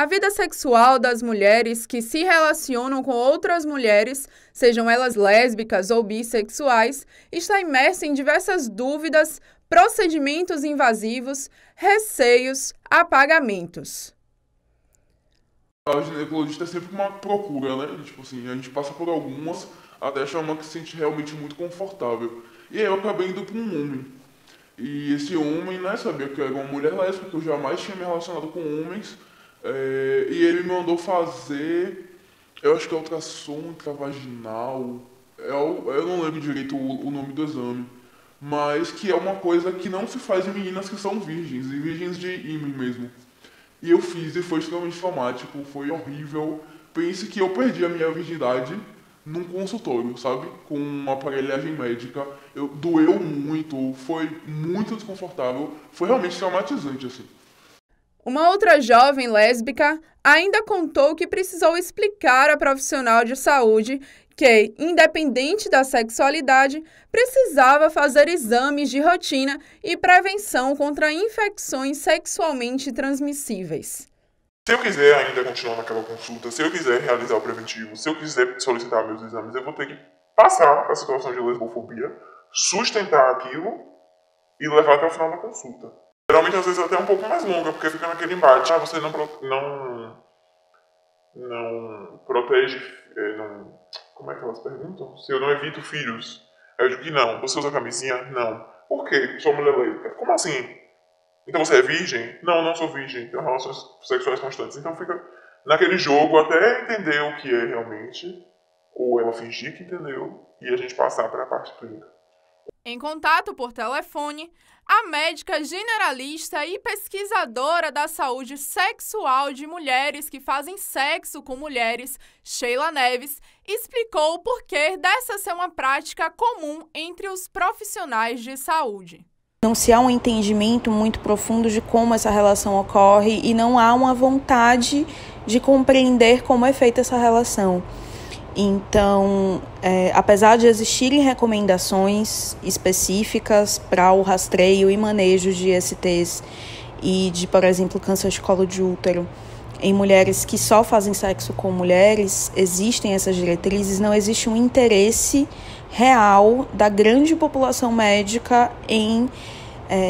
A vida sexual das mulheres que se relacionam com outras mulheres, sejam elas lésbicas ou bissexuais, está imersa em diversas dúvidas, procedimentos invasivos, receios, apagamentos. A ginecologista é sempre uma procura, né? Tipo assim, a gente passa por algumas até achar uma que se sente realmente muito confortável. E aí eu acabei indo para um homem. E esse homem, né, sabia que eu era uma mulher lésbica, que eu jamais tinha me relacionado com homens. E ele me mandou fazer, eu acho que é ultrassom intravaginal, eu não lembro direito o nome do exame, mas que é uma coisa que não se faz em meninas que são virgens, e virgens de ímã mesmo. E eu fiz e foi extremamente traumático, foi horrível. Pense que eu perdi a minha virgindade num consultório, sabe? Com uma aparelhagem médica. Doeu muito, foi muito desconfortável, foi realmente traumatizante, assim. Uma outra jovem lésbica ainda contou que precisou explicar à profissional de saúde que, independente da sexualidade, precisava fazer exames de rotina e prevenção contra infecções sexualmente transmissíveis. Se eu quiser ainda continuar naquela consulta, se eu quiser realizar o preventivo, se eu quiser solicitar meus exames, eu vou ter que passar a situação de lesbofobia, sustentar aquilo e levar até o final da consulta. Geralmente, às vezes, até um pouco mais longa, porque fica naquele embate. Você não protege... como é que elas perguntam? Se eu não evito filhos. Aí eu digo que não. Você usa camisinha? Não. Por quê? Sou mulher lésbica. Como assim? Então você é virgem? Não, não sou virgem. Tenho relações sexuais constantes. Então fica naquele jogo até entender o que é realmente, ou ela fingir que entendeu, e a gente passar para a parte clínica. Em contato por telefone, a médica generalista e pesquisadora da saúde sexual de mulheres que fazem sexo com mulheres, Sheila Neves, explicou o porquê dessa ser uma prática comum entre os profissionais de saúde. Não se há um entendimento muito profundo de como essa relação ocorre e não há uma vontade de compreender como é feita essa relação. Então, apesar de existirem recomendações específicas para o rastreio e manejo de ISTs e de, por exemplo, câncer de colo de útero em mulheres que só fazem sexo com mulheres, existem essas diretrizes, não existe um interesse real da grande população médica em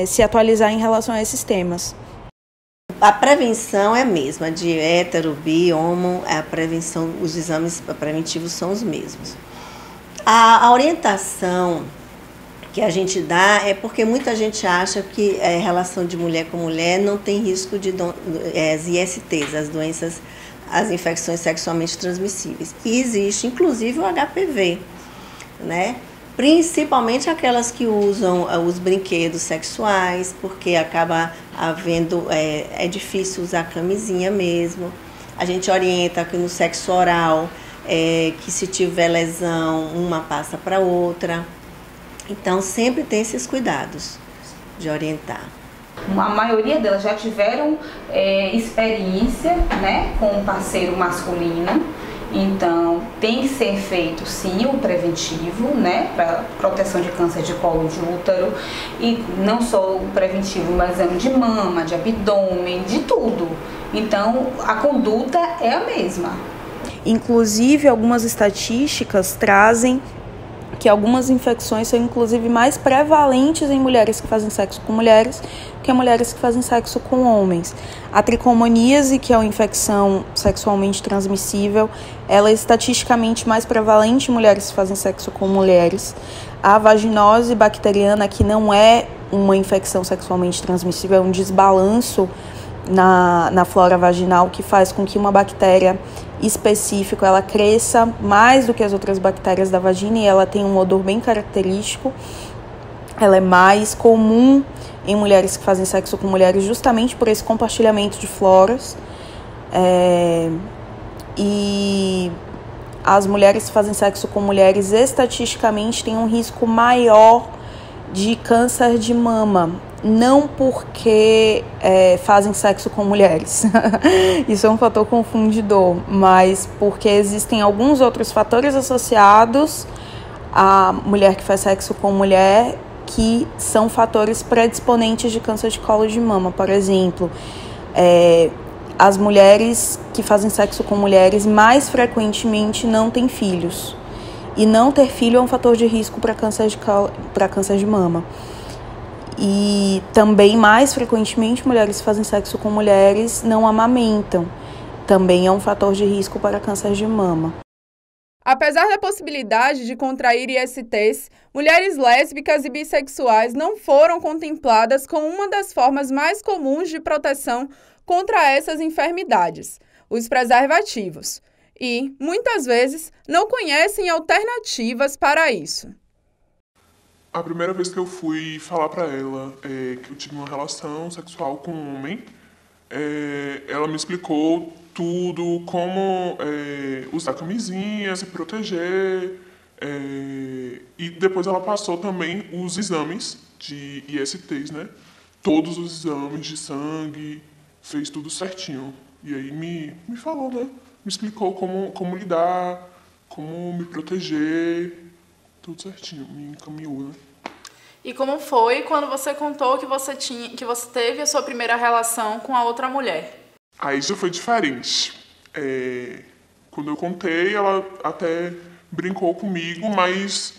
se atualizar em relação a esses temas. A prevenção é a mesma, de hétero, bi, homo, a prevenção, os exames preventivos são os mesmos. A orientação que a gente dá é porque muita gente acha que relação de mulher com mulher não tem risco de as ISTs, as doenças, as infecções sexualmente transmissíveis. E existe, inclusive, o HPV, né? Principalmente aquelas que usam os brinquedos sexuais, porque acaba havendo, é difícil usar camisinha mesmo. A gente orienta que no sexo oral, que se tiver lesão, uma passa para outra. Então, sempre tem esses cuidados de orientar. A maioria delas já tiveram experiência, né, com um parceiro masculino. Então, tem que ser feito, sim, o preventivo, né, para proteção de câncer de colo de útero. E não só o preventivo, mas exame de mama, de abdômen, de tudo. Então, a conduta é a mesma. Inclusive, algumas estatísticas trazem que algumas infecções são, inclusive, mais prevalentes em mulheres que fazem sexo com mulheres que mulheres que fazem sexo com homens. A tricomoníase, que é uma infecção sexualmente transmissível, ela é estatisticamente mais prevalente em mulheres que fazem sexo com mulheres. A vaginose bacteriana, que não é uma infecção sexualmente transmissível, é um desbalanço na flora vaginal que faz com que uma bactéria específica ela cresça mais do que as outras bactérias da vagina e ela tem um odor bem característico. Ela é mais comum em mulheres que fazem sexo com mulheres justamente por esse compartilhamento de floras. E as mulheres que fazem sexo com mulheres estatisticamente têm um risco maior de câncer de mama. Não porque fazem sexo com mulheres, isso é um fator confundidor, mas porque existem alguns outros fatores associados à mulher que faz sexo com mulher que são fatores predisponentes de câncer de colo de mama. Por exemplo, as mulheres que fazem sexo com mulheres mais frequentemente não têm filhos. E não ter filho é um fator de risco para câncer de mama. E também, mais frequentemente, mulheres que fazem sexo com mulheres não amamentam. Também é um fator de risco para câncer de mama. Apesar da possibilidade de contrair ISTs, mulheres lésbicas e bissexuais não foram contempladas como uma das formas mais comuns de proteção contra essas enfermidades, os preservativos, e, muitas vezes, não conhecem alternativas para isso. A primeira vez que eu fui falar pra ela que eu tive uma relação sexual com um homem, ela me explicou tudo, como usar camisinha, se proteger, e depois ela passou também os exames de ISTs, né? Todos os exames de sangue, fez tudo certinho. E aí me falou, né? Me explicou como lidar, como me proteger, tudo certinho, me encaminhou, né? E como foi quando você contou que você teve a sua primeira relação com a outra mulher? Aí já foi diferente. Quando eu contei, ela até brincou comigo, mas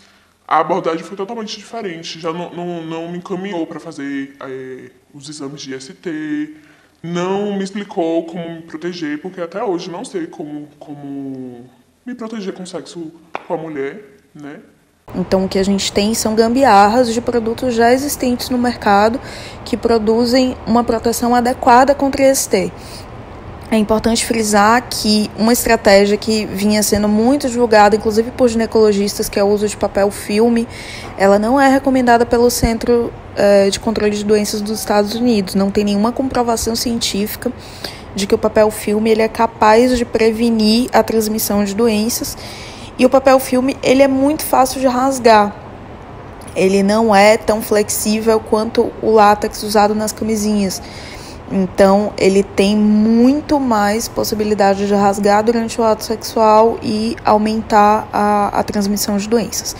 a abordagem foi totalmente diferente. Já não me encaminhou para fazer os exames de IST, não me explicou como me proteger, porque até hoje não sei como me proteger com sexo com a mulher, né? Então, o que a gente tem são gambiarras de produtos já existentes no mercado que produzem uma proteção adequada contra IST. É importante frisar que uma estratégia que vinha sendo muito divulgada, inclusive por ginecologistas, que é o uso de papel filme, ela não é recomendada pelo Centro de Controle de Doenças dos Estados Unidos. Não tem nenhuma comprovação científica de que o papel filme ele é capaz de prevenir a transmissão de doenças. E o papel filme ele é muito fácil de rasgar. Ele não é tão flexível quanto o látex usado nas camisinhas. Então, ele tem muito mais possibilidade de rasgar durante o ato sexual e aumentar a transmissão de doenças.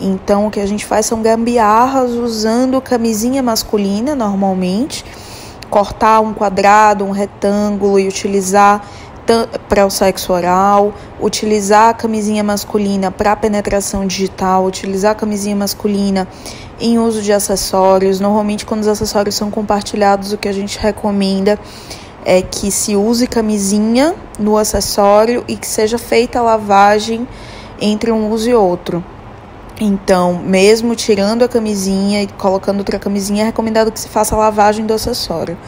Então, o que a gente faz são gambiarras usando camisinha masculina, normalmente, cortar um quadrado, um retângulo e utilizar para o sexo oral, utilizar a camisinha masculina para penetração digital, utilizar a camisinha masculina em uso de acessórios. Normalmente, quando os acessórios são compartilhados, o que a gente recomenda é que se use camisinha no acessório e que seja feita a lavagem entre um uso e outro. Então, mesmo tirando a camisinha e colocando outra camisinha, é recomendado que se faça a lavagem do acessório.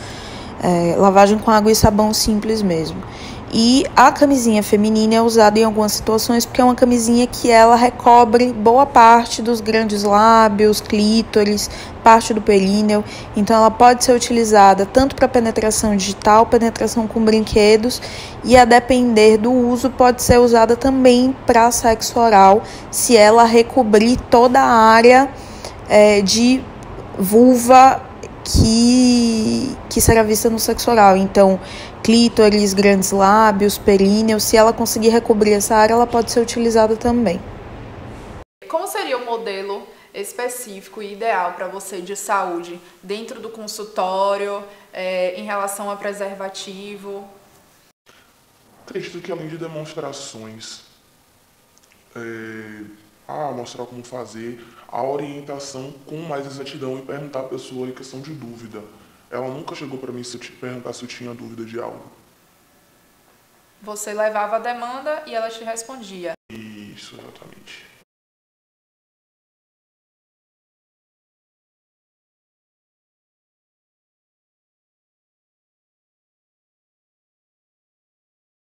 Lavagem com água e sabão simples mesmo. E a camisinha feminina é usada em algumas situações porque é uma camisinha que ela recobre boa parte dos grandes lábios, clítoris, parte do períneo. Então ela pode ser utilizada tanto para penetração digital, penetração com brinquedos, e a depender do uso pode ser usada também para sexo oral, se ela recobrir toda a área de vulva que será vista no sexo oral. Então, clítoris, grandes lábios, períneo, se ela conseguir recobrir essa área, ela pode ser utilizada também. Como seria o modelo específico e ideal para você de saúde dentro do consultório, em relação a preservativo? Acredito que além de demonstrações, mostrar como fazer, a orientação com mais exatidão e perguntar à pessoa em questão de dúvida. Ela nunca chegou para mim perguntar se eu tinha dúvida de algo. Você levava a demanda e ela te respondia. Isso, exatamente.